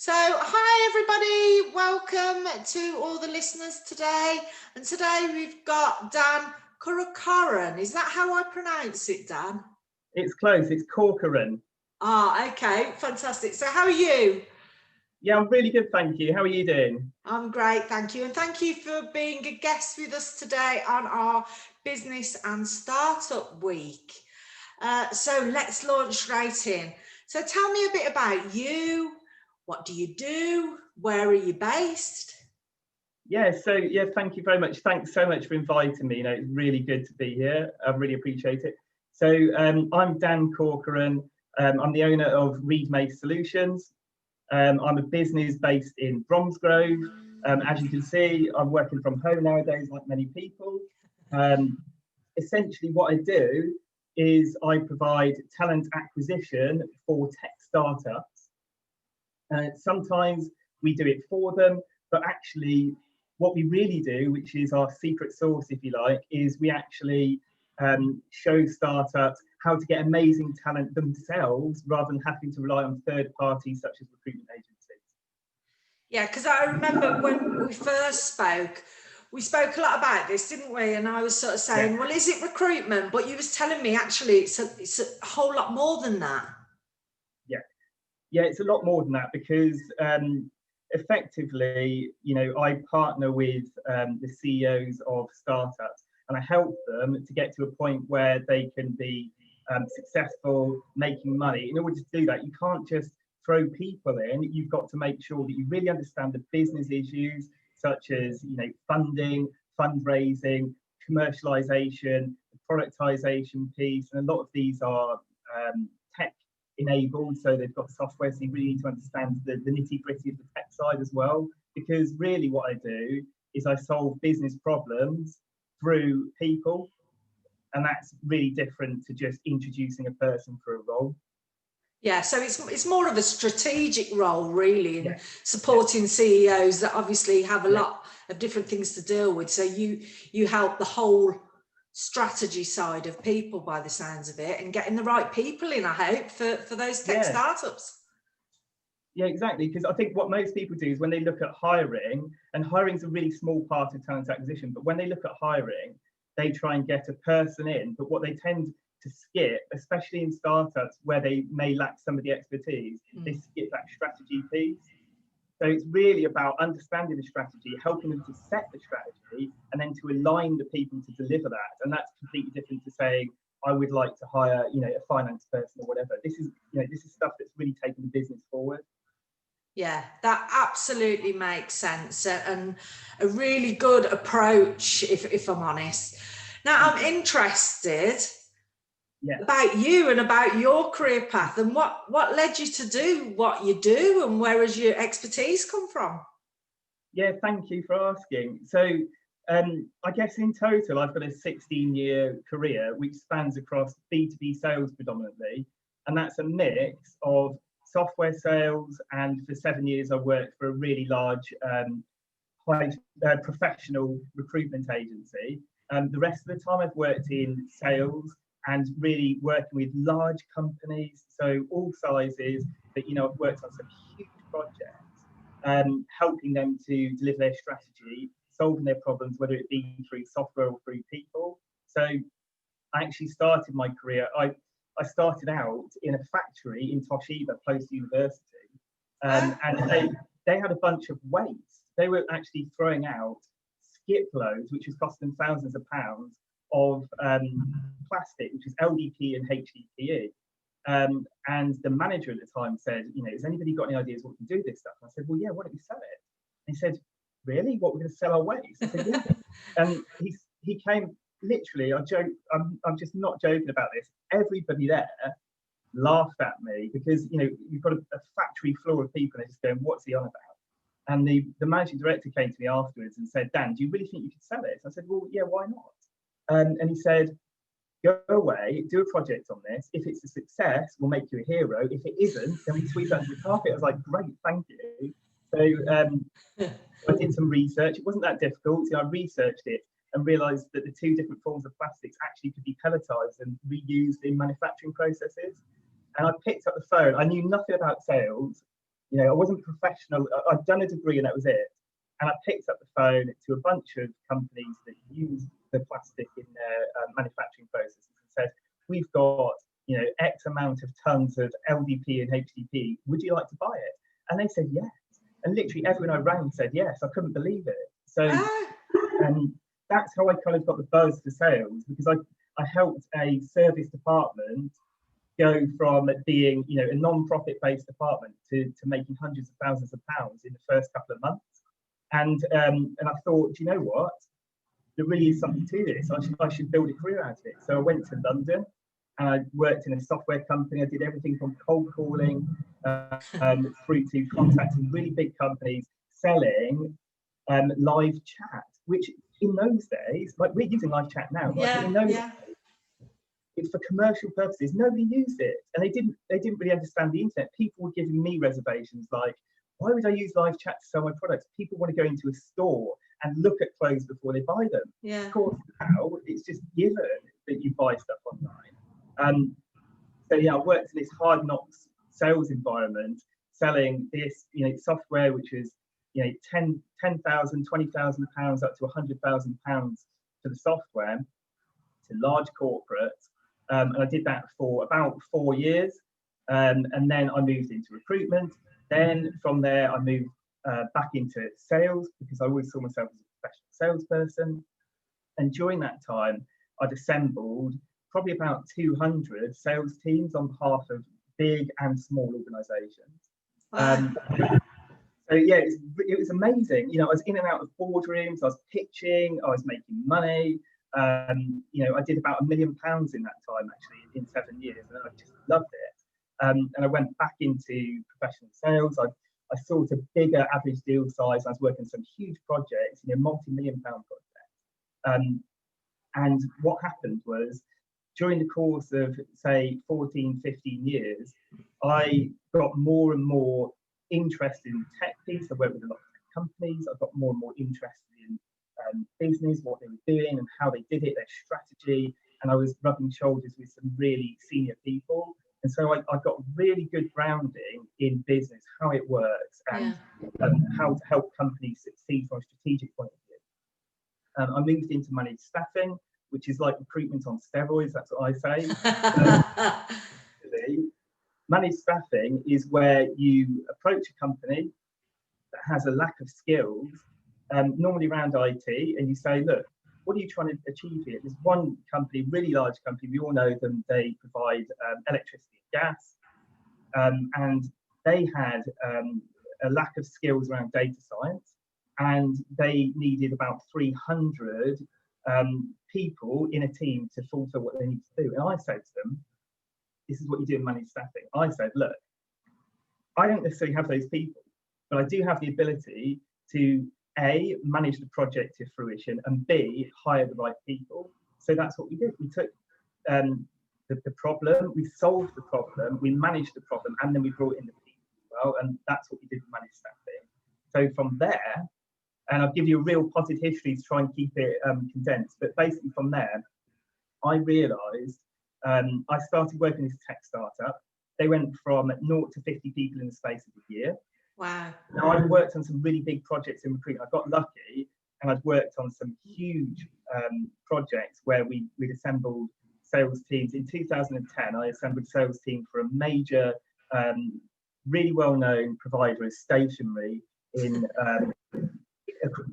So, hi everybody, welcome to all the listeners today. And today we've got Dan Corcoran. Is that how I pronounce it, Dan? It's close, it's Corcoran. Okay, fantastic. So how are you? Yeah, I'm really good, thank you. How are you doing? I'm great, thank you. And thank you for being a guest with us today on our Business and Startup Week. So let's launch straight in. So tell me a bit about you. What do you do? Where are you based? Thank you very much. Thanks so much for inviting me. It's really good to be here. I really appreciate it. So I'm Dan Corcoran. I'm the owner of Reedmace Solutions. I'm a business based in Bromsgrove. As you can see, I'm working from home nowadays, like many people. Essentially, what I do is I provide talent acquisition for tech startups. Sometimes we do it for them, but actually what we really do, which is our secret sauce, if you like, is we actually show startups how to get amazing talent themselves rather than having to rely on third parties such as recruitment agencies. Yeah, because I remember when we first spoke, we spoke a lot about this, didn't we? And I was sort of saying, well, is it recruitment? But you was telling me actually it's a whole lot more than that. Yeah, it's a lot more than that because effectively, I partner with the CEOs of startups and I help them to get to a point where they can be successful, making money. In order to do that, you can't just throw people in. You've got to make sure that you really understand the business issues, such as funding, fundraising, commercialisation, the productization piece, and a lot of these are tech enabled, so they've got software, so you really need to understand the nitty-gritty of the tech side as well, because really what I do is I solve business problems through people, and that's really different to just introducing a person for a role. Yeah, so it's more of a strategic role really in supporting CEOs that obviously have a lot of different things to deal with, so you help the whole strategy side of people by the sounds of it, and getting the right people in, I hope, for those tech startups. Yeah, exactly, because I think what most people do is when they look at hiring, and hiring is a really small part of talent acquisition, but when they look at hiring, they try and get a person in, but what they tend to skip, especially in startups where they may lack some of the expertise, they skip that strategy piece. So it's really about understanding the strategy, helping them to set the strategy, and then to align the people to deliver that. And that's completely different to saying, I would like to hire, a finance person or whatever. This is stuff that's really taking the business forward. Yeah, that absolutely makes sense, and a really good approach, if I'm honest. Now, I'm interested about you and about your career path, and what led you to do what you do, and where has your expertise come from? Yeah, thank you for asking. So I guess in total, I've got a 16-year career, which spans across B2B sales predominantly, and that's a mix of software sales, and for 7 years I worked for a really large professional recruitment agency. The rest of the time I've worked in sales and really working with large companies, so all sizes, but I've worked on some huge projects, helping them to deliver their strategy, solving their problems, whether it be through software or through people. So I actually started my career, I started out in a factory in Toshiba, close to university, and they had a bunch of waste. They were actually throwing out skip loads, which was costing them thousands of pounds, of plastic, which is LDPE and HDPE. And the manager at the time said, has anybody got any ideas what we can do with this stuff? And I said, well, yeah, why don't we sell it? And he said, really? What, we're going to sell our waste? I said, yeah. And he came, literally, I'm just not joking about this. Everybody there laughed at me because, you've got a factory floor of people and they're just going, what's he on about? And the managing director came to me afterwards and said, Dan, do you really think you could sell it? So I said, well, yeah, why not? And he said, go away, do a project on this. If it's a success, we'll make you a hero. If it isn't, then we sweep that under the carpet. I was like, great, thank you. So I did some research. It wasn't that difficult. So I researched it and realised that the two different forms of plastics actually could be pelletized and reused in manufacturing processes. And I picked up the phone. I knew nothing about sales. You know, I wasn't professional. I'd done a degree and that was it. And I picked up the phone to a bunch of companies that use the plastic in their manufacturing processes and said, we've got, you know, X amount of tons of LDP and HDP. Would you like to buy it? And they said yes. And literally everyone I rang said yes. I couldn't believe it. So that's how I kind of got the buzz for sales, because I helped a service department go from being, you know, a non-profit based department to making hundreds of thousands of pounds in the first couple of months. And I thought, do you know what? There really is something to this. I should build a career out of it. So I went to London and I worked in a software company. I did everything from cold calling through to contacting really big companies selling live chat, which in those days, like we're using live chat now, right? In those days, it's for commercial purposes. Nobody used it, and they didn't really understand the internet. People were giving me reservations like, why would I use live chat to sell my products? People want to go into a store and look at clothes before they buy them. Yeah. Of course, now it's just given that you buy stuff online. So yeah, I worked in this hard knocks sales environment, selling this, you know, software which was, you know, 10,000, 20,000 pounds up to 100,000 pounds for the software to large corporates. And I did that for about 4 years. And then I moved into recruitment. Then from there, I moved back into sales because I always saw myself as a professional salesperson. And during that time, I'd assembled probably about 200 sales teams on behalf of big and small organizations. Wow. So yeah, it was amazing. You know, I was in and out of boardrooms, I was pitching, I was making money. You know, I did about £1 million in that time, actually, in 7 years, and I just loved it. And I went back into professional sales. I sought a bigger average deal size. I was working some huge projects, you know, multi-million-pound projects. And what happened was, during the course of, say, 14, 15 years, I got more and more interested in tech piece. I worked with a lot of tech companies. I got more and more interested in business, what they were doing and how they did it, their strategy. And I was rubbing shoulders with some really senior people. And so I got really good grounding in business, how it works, and how to help companies succeed from a strategic point of view. I moved into managed staffing, which is like recruitment on steroids, that's what I say. Managed staffing is where you approach a company that has a lack of skills, normally around IT, and you say, look, what are you trying to achieve here? There's one company, really large company, we all know them, they provide electricity and gas, and they had a lack of skills around data science, and they needed about 300 people in a team to fulfill what they need to do. And I said to them, this is what you do in managed staffing. I said, look, I don't necessarily have those people, but I do have the ability to A, manage the project to fruition, and B, hire the right people. So that's what we did. We took the problem, we solved the problem, we managed the problem, and then we brought in the people as well. And that's what we did with managed staffing. So from there, and I'll give you a real potted history to try and keep it condensed, but basically from there, I realised I started working in this tech startup. They went from 0 to 50 people in the space of a year. Wow. Now, I'd worked on some really big projects in recruitment. I got lucky and I'd worked on some huge projects where we'd assembled sales teams. In 2010, I assembled a sales team for a major, really well-known provider of stationery in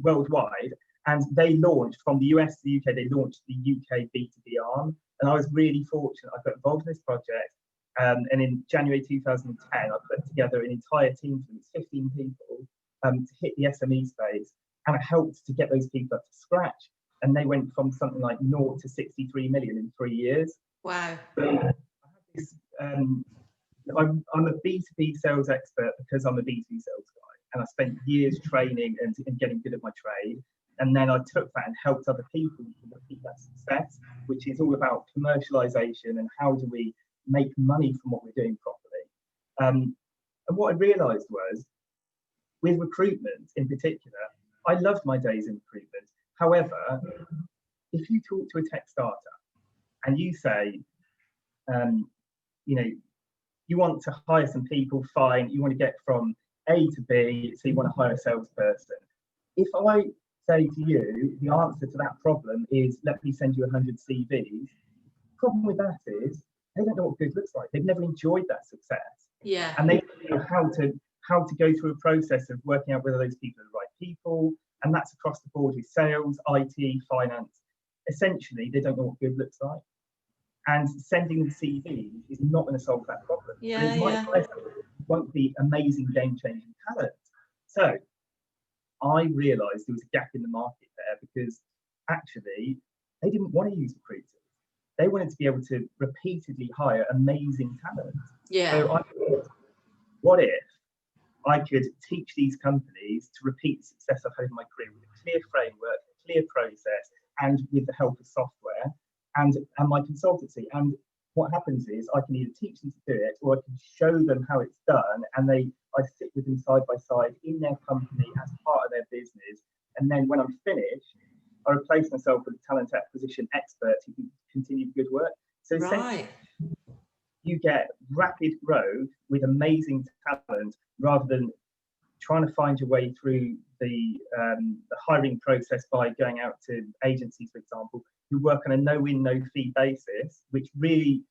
worldwide. And they launched from the US to the UK, they launched the UK B2B arm. And I was really fortunate. I got involved in this project. And in January 2010, I put together an entire team for them, 15 people, to hit the SME space. And I helped to get those people up to scratch. And they went from something like 0 to 63 million in 3 years. Wow. So I have this, I'm a B2B sales expert because I'm a B2B sales guy. And I spent years training and getting good at my trade. And then I took that and helped other people to repeat that success, which is all about commercialization and how do we make money from what we're doing properly. And what I realized was, with recruitment in particular, I loved my days in recruitment. However, if you talk to a tech startup and you say, you know, you want to hire some people, fine, you want to get from A to B, so you want to hire a salesperson. If I say to you, the answer to that problem is, let me send you 100 CVs, the problem with that is, they don't know what good looks like. They've never enjoyed that success. Yeah. And they don't know how to go through a process of working out whether those people are the right people. And that's across the board with sales, IT, finance. Essentially, they don't know what good looks like. And sending them CVs is not going to solve that problem. Yeah, yeah. It won't be amazing game-changing talent. So I realised there was a gap in the market there, because actually they didn't want to use recruiters. They wanted to be able to repeatedly hire amazing talent. Yeah. So I thought, what if I could teach these companies to repeat the success I've had in my career with a clear framework, a clear process, and with the help of software and my consultancy. And what happens is I can either teach them to do it, or I can show them how it's done, and I sit with them side by side in their company as part of their business. And then when I'm finished, I replace myself with a talent acquisition expert who can continue good work. So right. You get rapid growth with amazing talent, rather than trying to find your way through the hiring process by going out to agencies, for example, who work on a no-win, no-fee basis, which really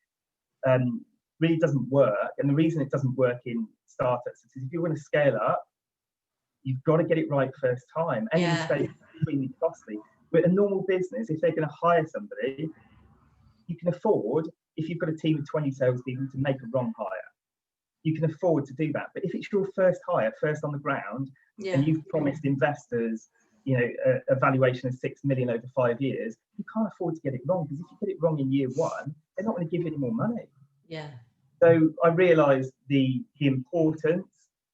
doesn't work. And the reason it doesn't work in startups is if you want to scale up, you've got to get it right first time. Any mistake is extremely costly. But a normal business, if they're going to hire somebody, you can afford, if you've got a team of 20 salespeople, to make a wrong hire. You can afford to do that. But if it's your first hire, first on the ground, and you've promised investors, a valuation of 6 million over 5 years, you can't afford to get it wrong, because if you get it wrong in year one, they're not going to give you any more money. Yeah. So I realised the importance,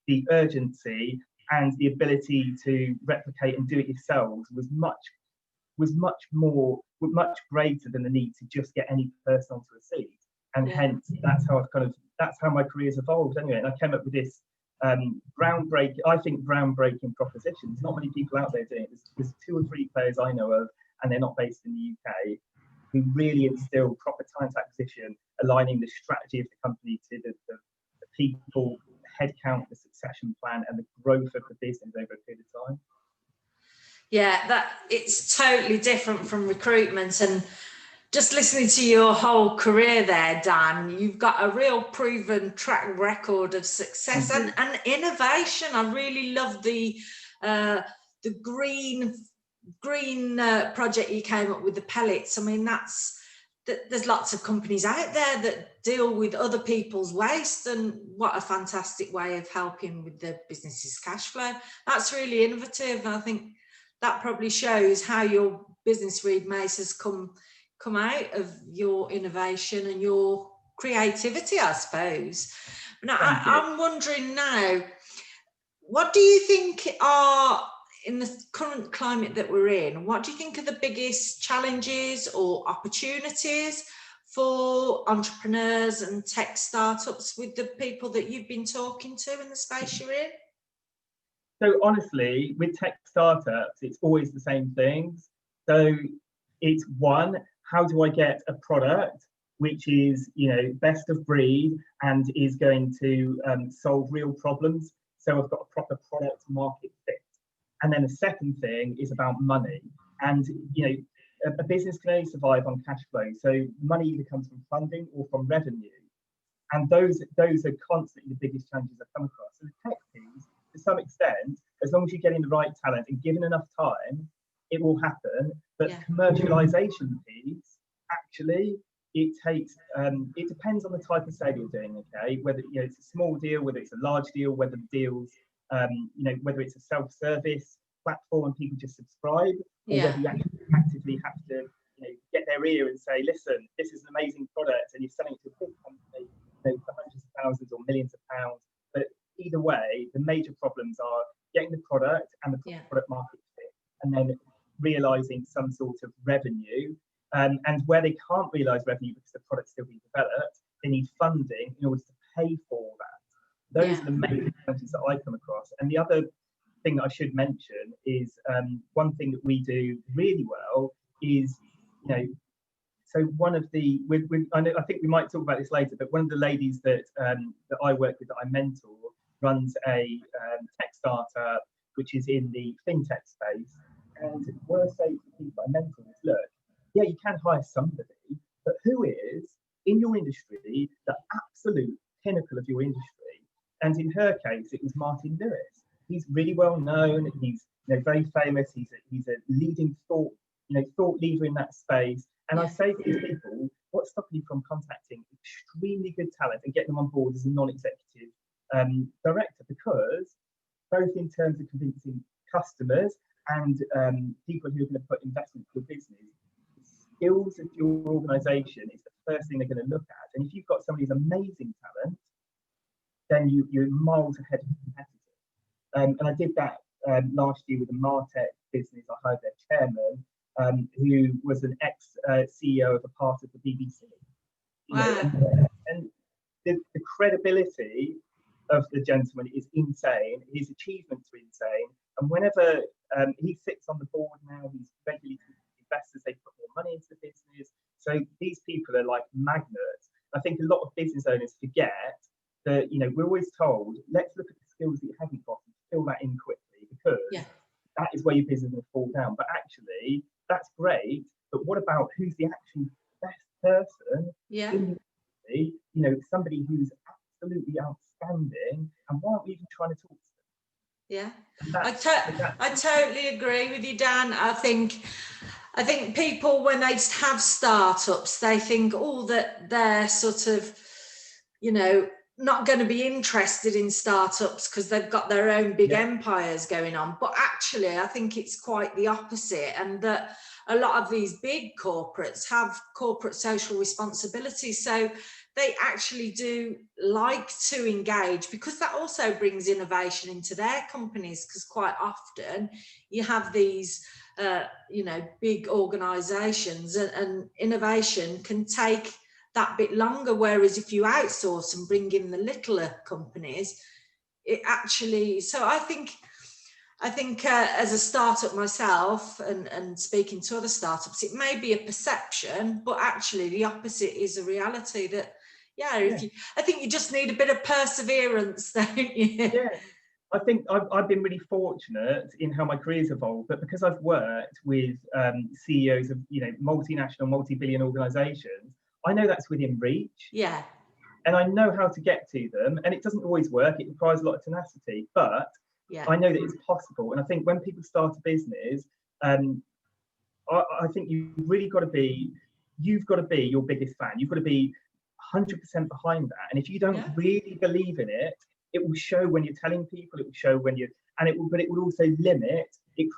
the urgency, and the ability to replicate and do it yourselves was much greater than the need to just get any person onto a seat. And hence that's how my career's evolved anyway. And I came up with this groundbreaking propositions. Not many people out there doing it. There's 2 or 3 players I know of, and they're not based in the UK, who really instill proper talent acquisition, aligning the strategy of the company to the people, the headcount, the succession plan, and the growth of the business over a period of time. Yeah, that it's totally different from recruitment. And just listening to your whole career there, Dan, you've got a real proven track record of success and innovation. I really love the green project you came up with, the pellets. I mean, there's lots of companies out there that deal with other people's waste, and what a fantastic way of helping with the business's cash flow. That's really innovative. I think that probably shows how your business, Reedmace, has come out of your innovation and your creativity, I suppose. Now, I'm wondering now, what do you think are, in the current climate that we're in, what do you think are the biggest challenges or opportunities for entrepreneurs and tech startups with the people that you've been talking to in the space you're in? So honestly, with tech startups, it's always the same things. So it's one, how do I get a product which is, best of breed and is going to solve real problems? So I've got a proper product market fit. And then the second thing is about money. And, a business can only survive on cash flow. So money either comes from funding or from revenue. And those are constantly the biggest challenges I've come across. So the tech piece, to some extent, as long as you're getting the right talent and given enough time, it will happen. But the commercialisation piece, actually, it takes, it depends on the type of sale you're doing, okay? Whether it's a small deal, whether it's a large deal, whether the deal's, whether it's a self-service platform and people just subscribe, or whether you actually actively have to, get their ear and say, listen, this is an amazing product, and you're selling it to a big company, for hundreds of thousands or millions of pounds. But either way, the major problems are getting the product and the product market fit, and then realizing some sort of revenue. And where they can't realize revenue because the product's still being developed, they need funding in order to pay for that. Those are the main challenges that I come across. And the other thing that I should mention is one thing that we do really well is, so one of the, I think we might talk about this later, but one of the ladies that I work with, that I mentor, runs a tech startup which is in the fintech space. And what I say to people I mentor is, look, yeah, you can hire somebody, but who is in your industry the absolute pinnacle of your industry? And in her case, it was Martin Lewis. He's really well known. He's very famous. He's a leading thought leader in that space. And I say to these people, what's stopping you from contacting extremely good talent and getting them on board as a non-executive director? Because both in terms of convincing customers and people who are going to put investment in your business, the skills of your organisation is the first thing they're going to look at. And if you've got somebody who's amazing talent, then you're miles ahead of competitors. And I did that last year with a Martech business. I hired their chairman, who was an ex-CEO of a part of the BBC. Wow. And the credibility of the gentleman is insane. His achievements are insane. And whenever he sits on the board now, he's regularly talking to investors, they put more money into the business. So these people are like magnets. I think a lot of business owners forget that, we're always told, let's look at the skills that you haven't got and fill that in quickly, because that is where your business is going to fall down. But actually, that's great. But what about who's the actual best person in the industry? Somebody who's absolutely outstanding, and why aren't we even trying to talk to them? I totally agree with you, Dan. I think people, when they have startups, they think that they're sort of not going to be interested in startups because they've got their own big empires going on. But actually, I think it's quite the opposite, and that a lot of these big corporates have corporate social responsibility. So they actually do like to engage, because that also brings innovation into their companies, because quite often you have these big organizations, and innovation can take that bit longer, whereas if you outsource and bring in the littler companies, it actually, so I think as a startup myself, and speaking to other startups, it may be a perception, but actually the opposite is a reality. That I think you just need a bit of perseverance, don't you? Yeah, I think I've been really fortunate in how my career's evolved, but because I've worked with CEOs of multinational, multi-billion organizations, I know that's within reach. Yeah. And I know how to get to them, and it doesn't always work. It requires a lot of tenacity, but I know that it's possible. And I think when people start a business, I think you've got to be your biggest fan. You've got to be 100% behind that. And if you don't really believe in it, it will show when you're telling people, it will show when but it will also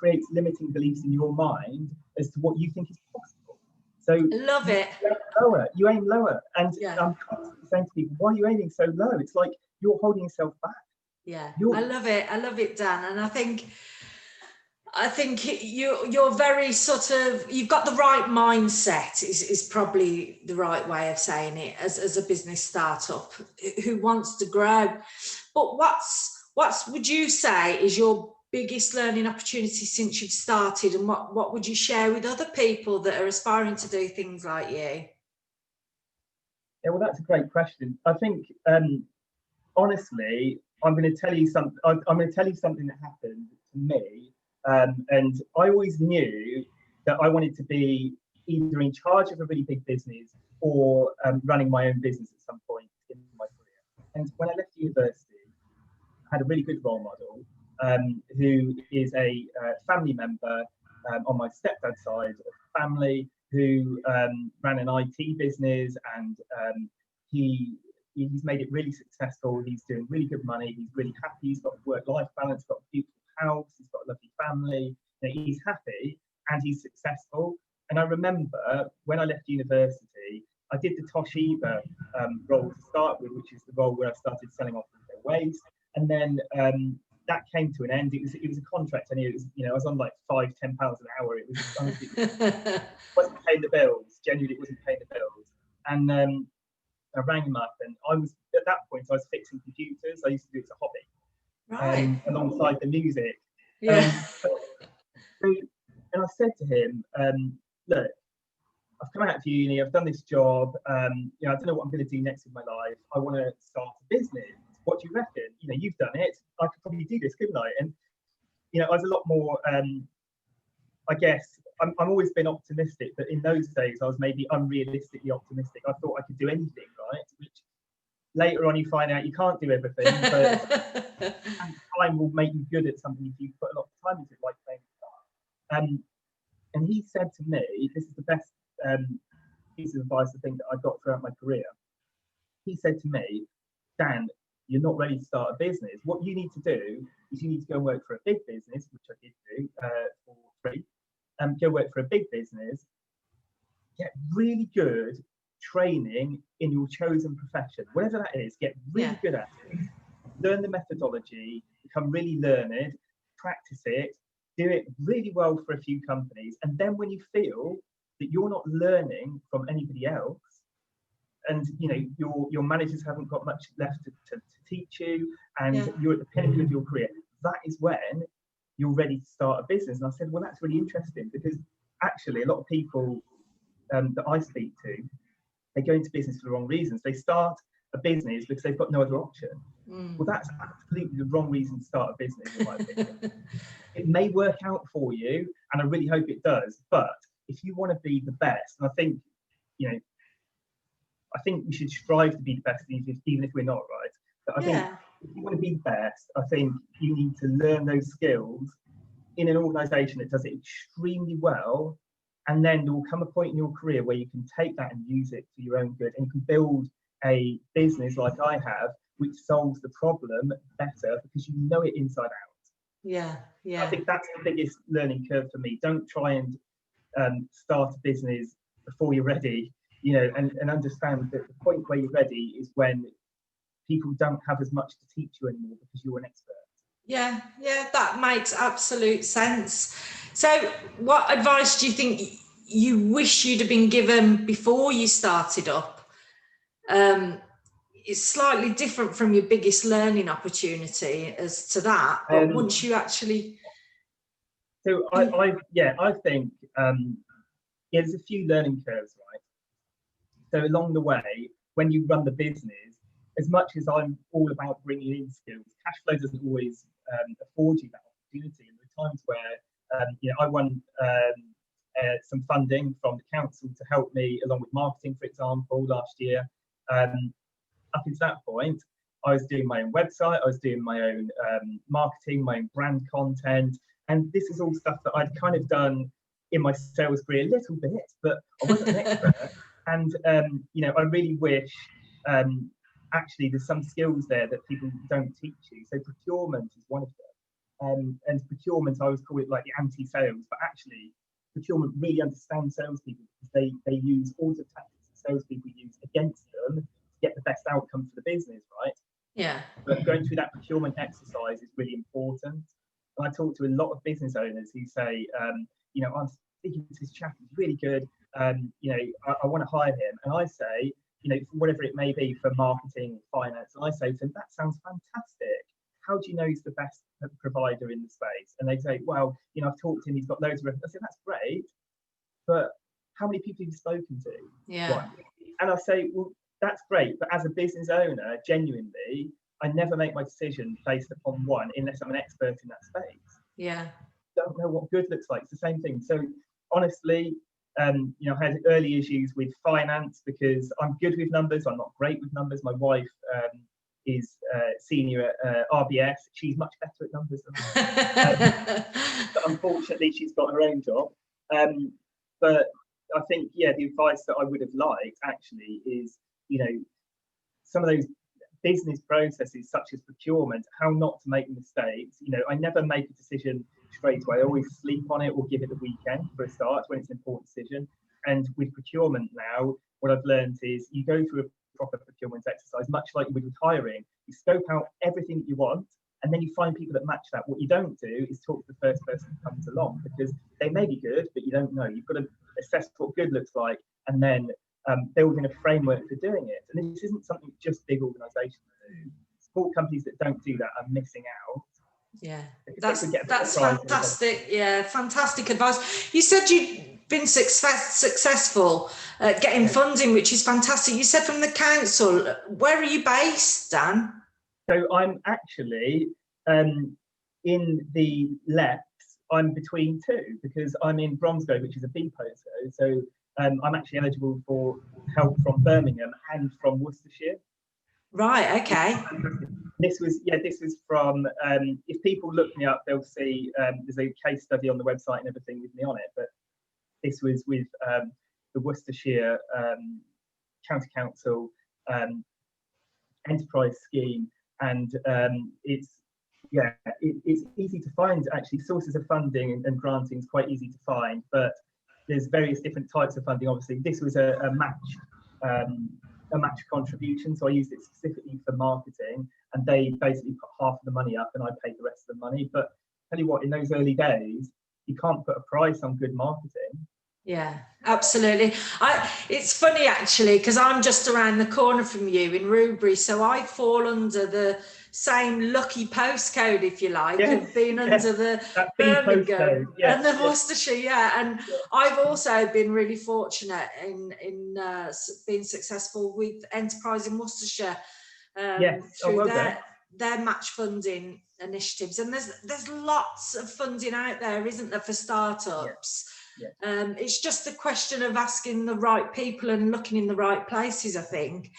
creates limiting beliefs in your mind as to what you think is possible. So love it. You aim lower. And I'm constantly saying to people, why are you aiming so low? It's like you're holding yourself back. Yeah, I love it, Dan. And I think you're very sort of, you've got the right mindset is probably the right way of saying it, as a business startup who wants to grow. But what's would you say is your biggest learning opportunity since you've started, and what would you share with other people that are aspiring to do things like you? Yeah, well, that's a great question. I think honestly, I'm going to tell you something. I'm going to tell you something that happened to me, and I always knew that I wanted to be either in charge of a really big business or running my own business at some point in my career. And when I left university, I had a really good role model who is a family member on my stepdad's side of the family, who ran an IT business, and he's made it really successful. He's doing really good money. He's really happy. He's got work-life balance, got a beautiful house. He's got a lovely family. He's happy and he's successful. And I remember when I left university, I did the Toshiba role to start with, which is the role where I started selling off their waste. And then that came to an end. It was a contract, and it was, I was on like £5-10 an hour. It was honestly, it wasn't paying the bills. Genuinely, it wasn't paying the bills. And I rang him up, and I was at that point I was fixing computers. I used to do it as a hobby, right, alongside the music. Yeah. And I said to him, look, I've come out of uni, I've done this job, I don't know what I'm going to do next in my life. I want to start a business. what do you reckon? You know, you've done it. I could probably do this, couldn't I? And, you know, I was a lot more, I guess, I'm always been optimistic, but in those days I was maybe unrealistically optimistic. I thought I could do anything, right? Which later on you find out you can't do everything, but time will make you good at something if you put a lot of time into it, like playing guitar. And he said to me, this is the best piece of advice I think that I got throughout my career. He said to me, Dan, you're not ready to start a business. What you need to do is you need to go and work for a big business, which I did do for free. Go work for a big business, get really good training in your chosen profession, whatever that is, get really good at it, learn the methodology, become really learned, practice it, do it really well for a few companies. And then when you feel that you're not learning from anybody else, and you know your managers haven't got much left to teach you, and you're at the pinnacle of your career, that is when you're ready to start a business. And I said, well, that's really interesting, because actually a lot of people that I speak to, they go into business for the wrong reasons. They start a business because they've got no other option. Well, that's absolutely the wrong reason to start a business, in my opinion. It may work out for you, and I really hope it does, but if you want to be the best, and I think, you know, I think we should strive to be the best, even if we're not, right? But I think if you want to be the best, I think you need to learn those skills in an organisation that does it extremely well, and then there will come a point in your career where you can take that and use it for your own good, and you can build a business like I have, which solves the problem better because you know it inside out. I think that's the biggest learning curve for me. Don't try and start a business before you're ready, you know, and understand that the point where you're ready is when people don't have as much to teach you anymore because you're an expert. Yeah, that makes absolute sense. So what advice do you think you wish you'd have been given before you started up? It's slightly different from your biggest learning opportunity as to that, but once you actually... So I think there's a few learning curves, right? So along the way, when you run the business, as much as I'm all about bringing in skills, cash flow doesn't always afford you that opportunity. And there are times where, you know, I won some funding from the council to help me along with marketing, for example, last year. Up until that point, I was doing my own website, I was doing my own marketing, my own brand content, and this is all stuff that I'd kind of done in my sales career a little bit, but I wasn't an expert. And you know, I really wish actually there's some skills there that people don't teach you. So procurement is one of them. And procurement, I always call it like the anti-sales, but actually procurement really understands salespeople because they use all the tactics that salespeople use against them to get the best outcome for the business, right? Yeah. But going through that procurement exercise is really important. And I talk to a lot of business owners who say, you know, I'm speaking to this chap, he's really good. You know, I want to hire him. And I say, you know, whatever it may be for marketing, finance, and I say to them, that sounds fantastic. How do you know he's the best provider in the space? And they say, well, you know, I've talked to him, he's got loads of references. I said, that's great, but how many people have you spoken to? Yeah. Right. And I say, well, that's great, but as a business owner, genuinely, I never make my decision based upon one unless I'm an expert in that space. Yeah. Don't know what good looks like. It's the same thing. So honestly, you know, I had early issues with finance because I'm good with numbers. I'm not great with numbers. My wife is senior at RBS. She's much better at numbers than I. But unfortunately, she's got her own job. But I think, yeah, the advice that I would have liked actually is, you know, some of those business processes such as procurement, how not to make mistakes. You know, I never make a decision straight away. I always sleep on it or give it the weekend for a start when it's an important decision. And with procurement now, what I've learned is you go through a proper procurement exercise, much like you would with hiring. You scope out everything that you want, and then you find people that match that. What you don't do is talk to the first person that comes along, because they may be good, but you don't know. You've got to assess what good looks like, and then building a framework for doing it. And this isn't something just big organisations do. Small companies that don't do that are missing out. Yeah, that's fantastic. Yeah, fantastic advice. You said you'd been successful at getting funding, which is fantastic. You said from the council. Where are you based, Dan? So I'm actually in the left. I'm between two because I'm in Bromsgrove, which is a B postcode. So I'm actually eligible for help from Birmingham and from Worcestershire. Right. Okay. This was from. If people look me up, they'll see there's a case study on the website and everything with me on it. But this was with the Worcestershire County Council enterprise scheme, and it's easy to find. Actually, sources of funding and granting is quite easy to find, but there's various different types of funding. Obviously, this was a match contribution, so I used it specifically for marketing, and they basically put half of the money up and I paid the rest of the money. But tell you what, in those early days, you can't put a price on good marketing. Yeah, absolutely. It's funny actually, because I'm just around the corner from you in Rubery, so I fall under the same lucky postcode, if you like, of being under the Birmingham and the Worcestershire. And I've also been really fortunate in being successful with Enterprise in Worcestershire through their match funding initiatives. And there's lots of funding out there, isn't there, for startups? Yeah. It's just a question of asking the right people and looking in the right places, I think.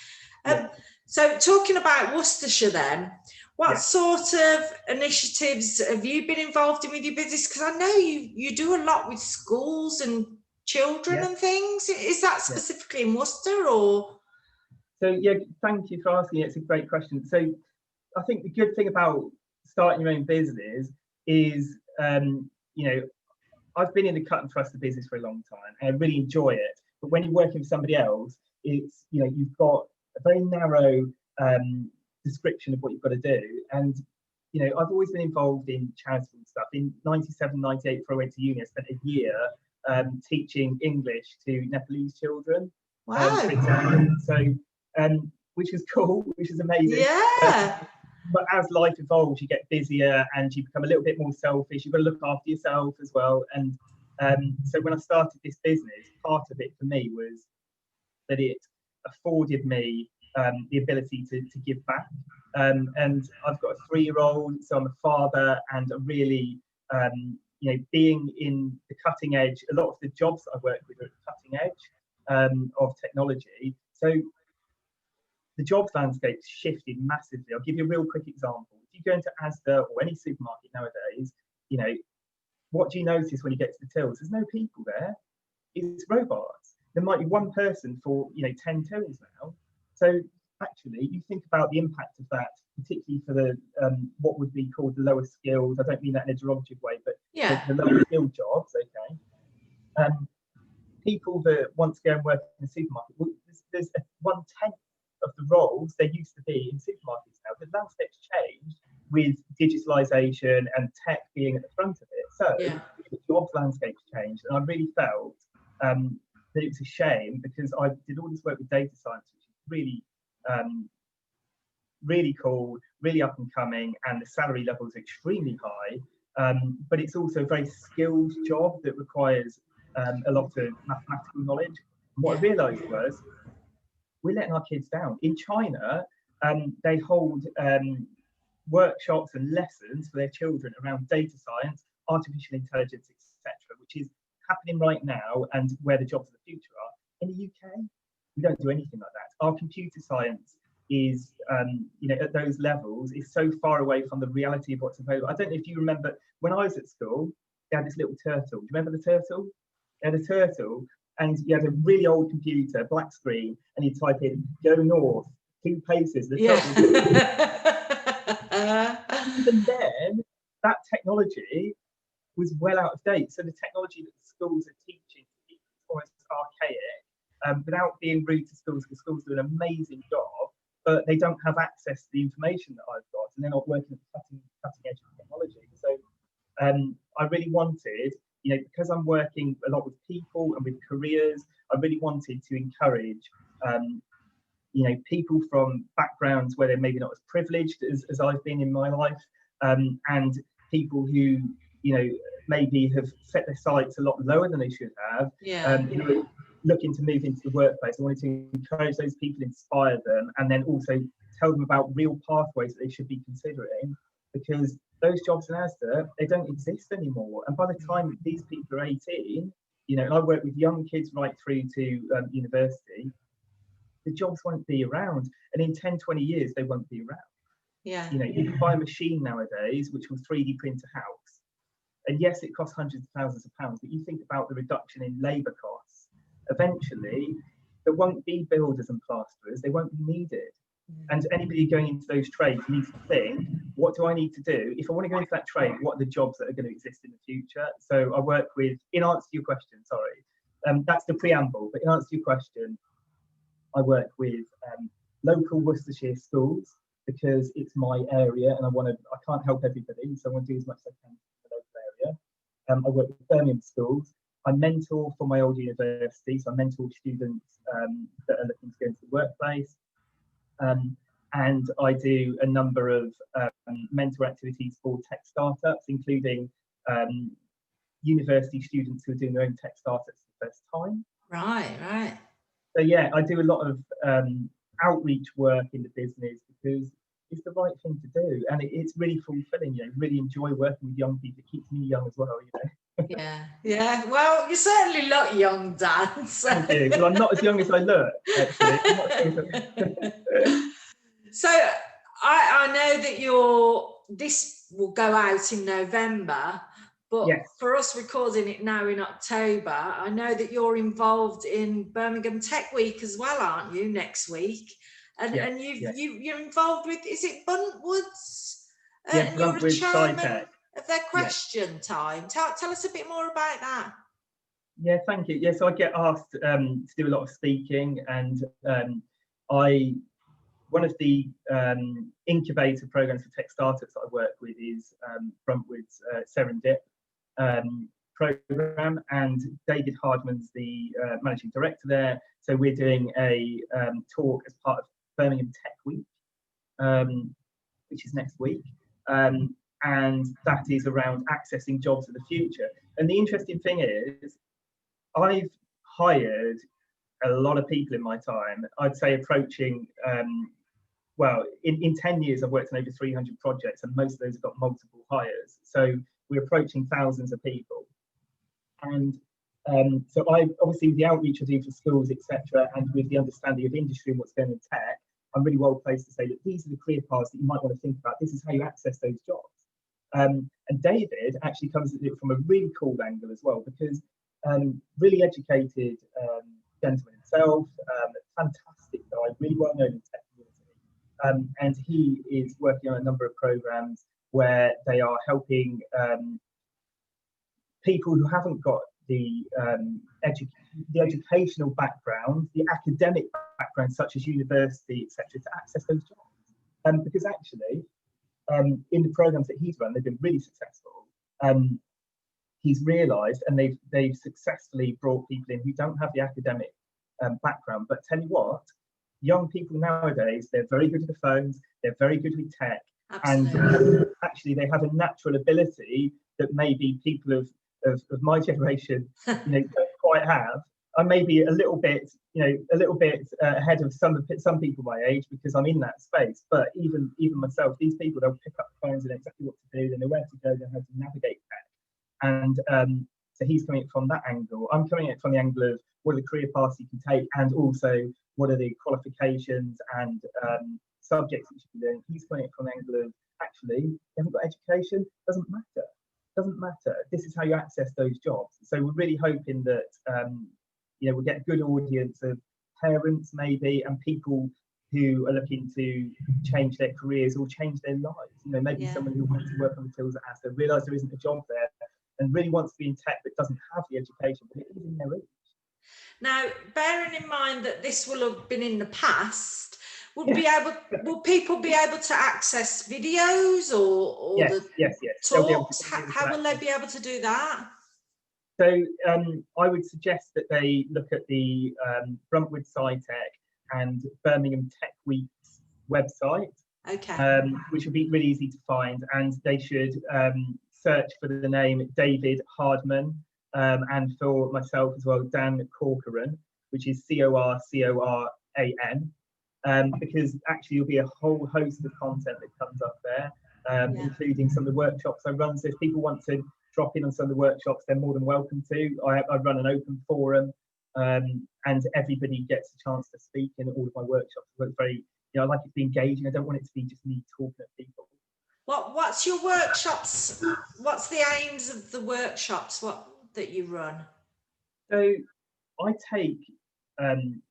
So talking about Worcestershire then, what sort of initiatives have you been involved in with your business? Because I know you do a lot with schools and children and things. Is that specifically in Worcester or? So thank you for asking. It's a great question. So I think the good thing about starting your own business is, I've been in the cut and thrust of business for a long time and I really enjoy it. But when you're working with somebody else, it's, you've got a very narrow description of what you've got to do. And, I've always been involved in charitable stuff. In 97, 98, before I went to uni, I spent a year teaching English to Nepalese children. Wow. Which is cool, which is amazing. Yeah. But as life evolves, you get busier and you become a little bit more selfish. You've got to look after yourself as well. And so when I started this business, part of it for me was that it afforded me the ability to give back. And I've got a 3-year-old, so I'm a father, and I'm really, being in the cutting edge. A lot of the jobs that I work with are at the cutting edge of technology. So the jobs landscape shifted massively. I'll give you a real quick example. If you go into Asda or any supermarket nowadays, what do you notice when you get to the tills? There's no people there. It's robots. There might be one person for 10 tills now. So actually, you think about the impact of that, particularly for the what would be called the lower skilled. I don't mean that in a derogative way, but the lower skilled jobs. Okay. People that want to go and work in a supermarket, there's 1/10 of the roles there used to be in supermarkets now. The landscape's changed with digitalisation and tech being at the front of it. So the jobs landscape's changed, and I really felt that it was a shame because I did all this work with data science, which is really, really cool, really up and coming, and the salary level is extremely high. But it's also a very skilled job that requires a lot of mathematical knowledge. And what I realised was, we're letting our kids down. In China, they hold workshops and lessons for their children around data science, artificial intelligence, etc., which is happening right now and where the jobs of the future are. In the UK, we don't do anything like that. Our computer science is, at those levels, is so far away from the reality of what's available. I don't know if you remember, when I was at school, they had this little turtle. Do you remember the turtle? They had a turtle, and you had a really old computer, black screen, and you type in, go north, 2 paces. Even then, that technology was well out of date. So the technology that the schools are teaching is almost archaic, without being rude to schools, because schools do an amazing job, but they don't have access to the information that I've got, and they're not working at the cutting edge of technology. So I really wanted, because I'm working a lot with people and with careers, I really wanted to encourage, people from backgrounds where they're maybe not as privileged as I've been in my life, and people who, maybe have set their sights a lot lower than they should have, looking to move into the workplace. I wanted to encourage those people, inspire them, and then also tell them about real pathways that they should be considering, because those jobs in Asda, they don't exist anymore. And by the time these people are 18, you know, and I work with young kids right through to university, the jobs won't be around. And in 10, 20 years, they won't be around. Yeah. You know, you can buy a machine nowadays which will 3D print a house. And yes, it costs hundreds of thousands of pounds, but you think about the reduction in labour costs. Eventually, there won't be builders and plasterers, they won't be needed. And anybody going into those trades needs to think, what do I need to do? If I want to go into that trade, what are the jobs that are going to exist in the future? So I work with, in answer to your question, sorry, that's the preamble, but in answer to your question, I work with local Worcestershire schools because it's my area and I can't help everybody, so I want to do as much as I can in the local area. I work with Birmingham schools. I mentor for my old university, so I mentor students that are looking to go into the workplace. And I do a number of mentor activities for tech startups, including university students who are doing their own tech startups for the first time. Right, right. So yeah, I do a lot of outreach work in the business because it's the right thing to do, and it's really fulfilling. You know, really enjoy working with young people. It keeps me young as well. You know. Yeah, yeah. Well, you certainly look young, Dan. So. Thank you. Well, I'm not as young as I look, actually. I'm not as young as So I know that this will go out in November, but yes. For us recording it now in October, I know that you're involved in Birmingham Tech Week as well, aren't you, next week? And yes, and yes. you're involved with, is it Buntwoods? Yes, and you're a chairman SciTech. of their question time. Tell us a bit more about that. Yeah, thank you. Yeah, so I get asked to do a lot of speaking, and one of the incubator programs for tech startups that I work with is Bruntwood's Serendip program, and David Hardman's the managing director there. So we're doing a talk as part of Birmingham Tech Week, which is next week, and that is around accessing jobs of the future. And the interesting thing is, I've hired a lot of people in my time. I'd say approaching well, in 10 years, I've worked on over 300 projects, and most of those have got multiple hires. So we're approaching thousands of people. And so I, obviously, with the outreach I do for schools, etc., and with the understanding of industry and what's going on in tech, I'm really well placed to say that these are the career paths that you might want to think about. This is how you access those jobs. And David actually comes at it from a really cool angle as well, because really educated gentleman himself, fantastic guy, really well known in tech. And he is working on a number of programs where they are helping people who haven't got the educational background, the academic background, such as university, etc., to access those jobs. Because actually, in the programs that he's run, they've been really successful. He's realised, and they've successfully brought people in who don't have the academic background. But tell you what, young people nowadays, they're very good with the phones, they're very good with tech. Absolutely. And actually they have a natural ability that maybe people of my generation, you know, don't quite have. I may be a little bit ahead of some people my age because I'm in that space. But even myself, these people, they'll pick up the phones and know exactly what to do, they know where to go, they know how to navigate tech. And so he's coming at it from that angle. I'm coming at it from the angle of what are the career paths you can take, and also what are the qualifications and subjects that you should be doing. He's coming at it from the angle of, actually, you haven't got education, doesn't matter. Doesn't matter. This is how you access those jobs. So we're really hoping that you know, we'll get a good audience of parents maybe, and people who are looking to change their careers or change their lives. You know, maybe someone who wants to work on the tools at Asda, realise there isn't a job there, and really wants to be in tech but doesn't have the education, but it is in their reach. Now, bearing in mind that this will have been in the past, will people be able to access videos or yes. talks? How will they be able to do that? So I would suggest that they look at the Bruntwood SciTech and Birmingham Tech Week's website, which would be really easy to find, and they should search for the name David Hardman, and for myself as well, Dan Corcoran, which is Corcoran. because actually there'll be a whole host of content that comes up there, including some of the workshops I run. So if people want to drop in on some of the workshops, they're more than welcome to. I run an open forum, and everybody gets a chance to speak in all of my workshops. It's very, I like it to be engaging. I don't want it to be just me talking at people. What's your workshops? What's the aims of the workshops that you run? So I take an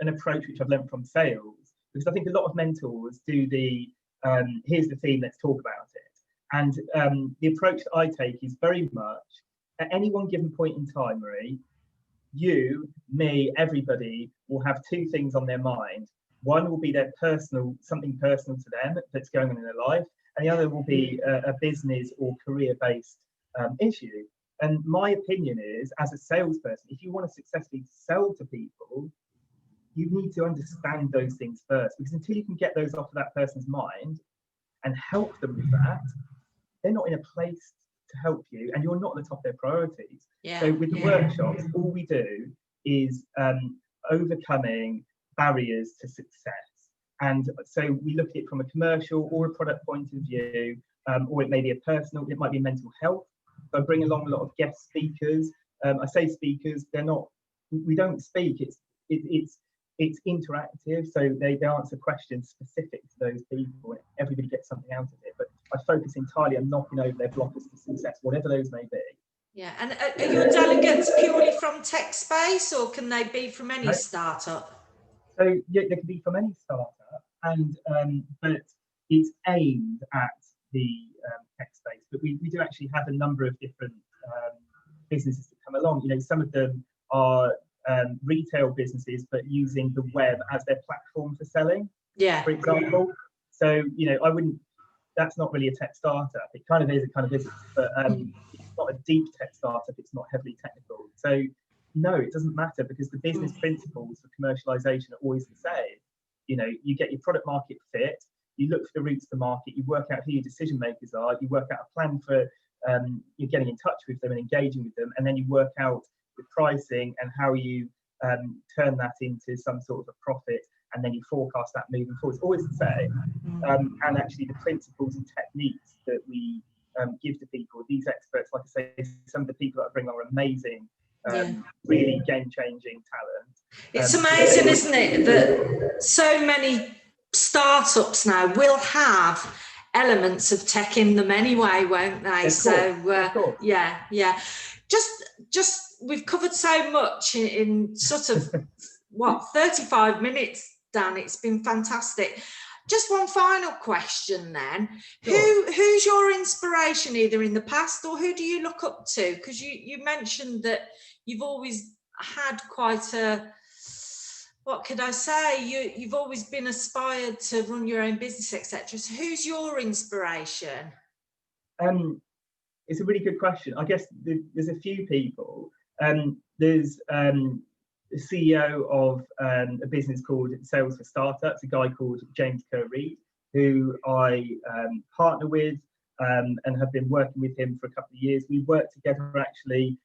approach which I've learned from sales, because I think a lot of mentors do the here's the theme, let's talk about it. And the approach that I take is very much at any one given point in time, Marie, you, me, everybody will have two things on their mind. One will be their something personal to them that's going on in their life, and the other will be a business or career-based issue. And my opinion is, as a salesperson, if you want to successfully sell to people, you need to understand those things first, because until you can get those off of that person's mind and help them with that, they're not in a place to help you, and you're not at the top of their priorities. So with the workshops, all we do is overcoming barriers to success. And so we look at it from a commercial or a product point of view, or it may be a personal, it might be mental health. So I bring along a lot of guest speakers. I say speakers, we don't speak, it's interactive, so they answer questions specific to those people, and everybody gets something out of it. But I focus entirely on knocking over their blockers to success, whatever those may be. Yeah, and are your delegates purely from tech space, or can they be from any startup? So yeah, they can be from any startup, and but it's aimed at the tech space. But we do actually have a number of different businesses that come along. Some of them are retail businesses, but using the web as their platform for selling. For example. So I wouldn't. That's not really a tech startup. It kind of is. It kind of isn't. But it's not a deep tech startup. It's not heavily technical. So no, it doesn't matter, because the business principles for commercialisation are always the same. You get your product market fit. You look for the routes to market. You work out who your decision makers are. You work out a plan for you're getting in touch with them and engaging with them, and then you work out the pricing and how you turn that into some sort of a profit, and then you forecast that moving forward. It's always the same. And actually the principles and techniques that we give to people, these experts, like I say, some of the people that I bring are amazing, really game-changing talent. It's amazing, isn't it, that so many startups now will have elements of tech in them anyway, won't they? Yeah. Just we've covered so much in sort of 35 minutes, Dan. It's been fantastic. Just one final question then. Sure. Who's your inspiration, either in the past, or who do you look up to? Because you mentioned that you've always had quite a, what could I say? You've always been aspired to run your own business, etc. So who's your inspiration? It's a really good question. I guess there's a few people. There's the CEO of a business called Sales for Startups, a guy called James Kerr-Reed, who I partner with and have been working with him for a couple of years. We worked together actually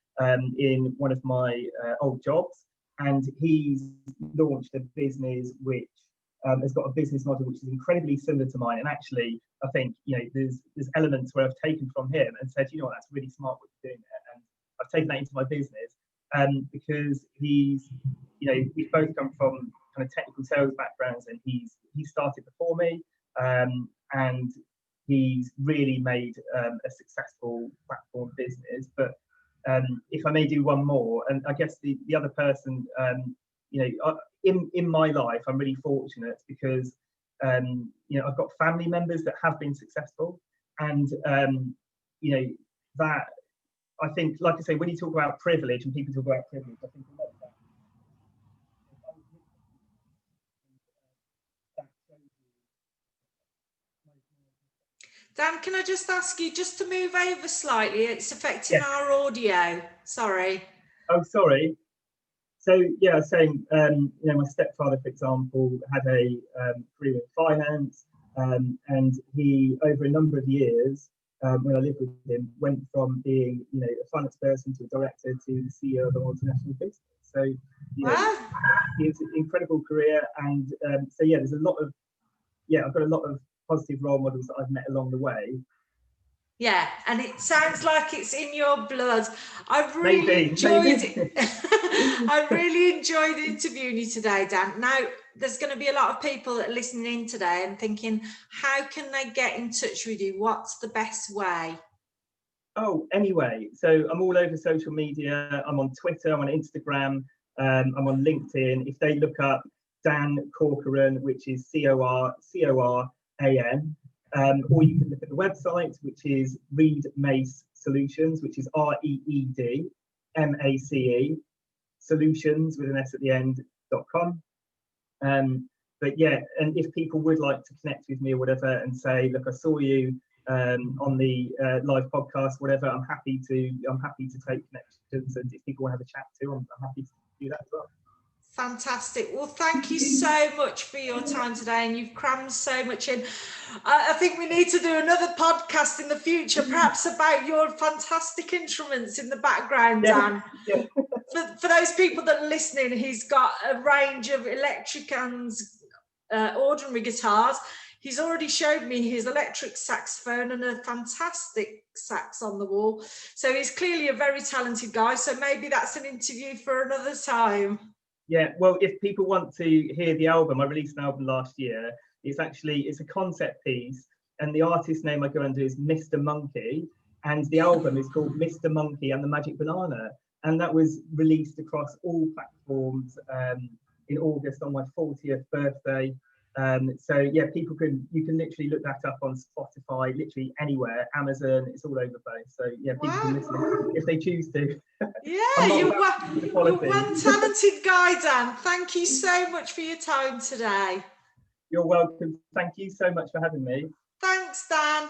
in one of my old jobs, and he's launched a business which has got a business model which is incredibly similar to mine. And actually, I think there's elements where I've taken from him and said, that's really smart what you're doing there, and I've taken that into my business. Because he's, we've both come from kind of technical sales backgrounds, and he started before me, and he's really made a successful platform business. But if I may do one more, and I guess the other person, in my life, I'm really fortunate because I've got family members that have been successful, and that. I think, like I say, when you talk about privilege and people talk about privilege, I think a lot of that. Dan, can I just ask you just to move over slightly? It's affecting our audio. Sorry. Oh, sorry. So yeah, I was saying, my stepfather, for example, had a career in finance, and he, over a number of years, when I lived with him, went from being, you know, a finance person to a director to the CEO of a multinational business. So, you know, it's an incredible career. And so, yeah, there's a lot of, I've got a lot of positive role models that I've met along the way. Yeah, and it sounds like it's in your blood. I really enjoyed it. I really enjoyed interviewing you today, Dan. Now, there's going to be a lot of people that are listening in today and thinking, how can they get in touch with you? What's the best way? Oh, anyway, so I'm all over social media. I'm on Twitter, I'm on Instagram, I'm on LinkedIn. If they look up Dan Corcoran, which is Corcoran, or you can look at the website, which is Reedmace Solutions, which is ReedMace Solutions with an S at the end.com. But yeah, and if people would like to connect with me or whatever and say, look, I saw you on the live podcast, whatever, I'm happy to take connections, and if people want to have a chat too, I'm happy to do that as well. Fantastic. Well, thank you so much for your time today, and you've crammed so much in. I think we need to do another podcast in the future, perhaps about your fantastic instruments in the background, Dan. Yeah. For those people that are listening, he's got a range of electric and ordinary guitars. He's already showed me his electric saxophone and a fantastic sax on the wall. So he's clearly a very talented guy. So maybe that's an interview for another time. Yeah, well, if people want to hear the album, I released an album last year. It's a concept piece, and the artist name I go under is Mr. Monkey, and the album is called Mr. Monkey and the Magic Banana, and that was released across all platforms in August on my 40th birthday. So yeah, you can literally look that up on Spotify, literally anywhere, Amazon, it's all over the place. So yeah, people can listen if they choose to. Yeah, you're one talented guy, Dan. Thank you so much for your time today. You're welcome. Thank you so much for having me. Thanks, Dan.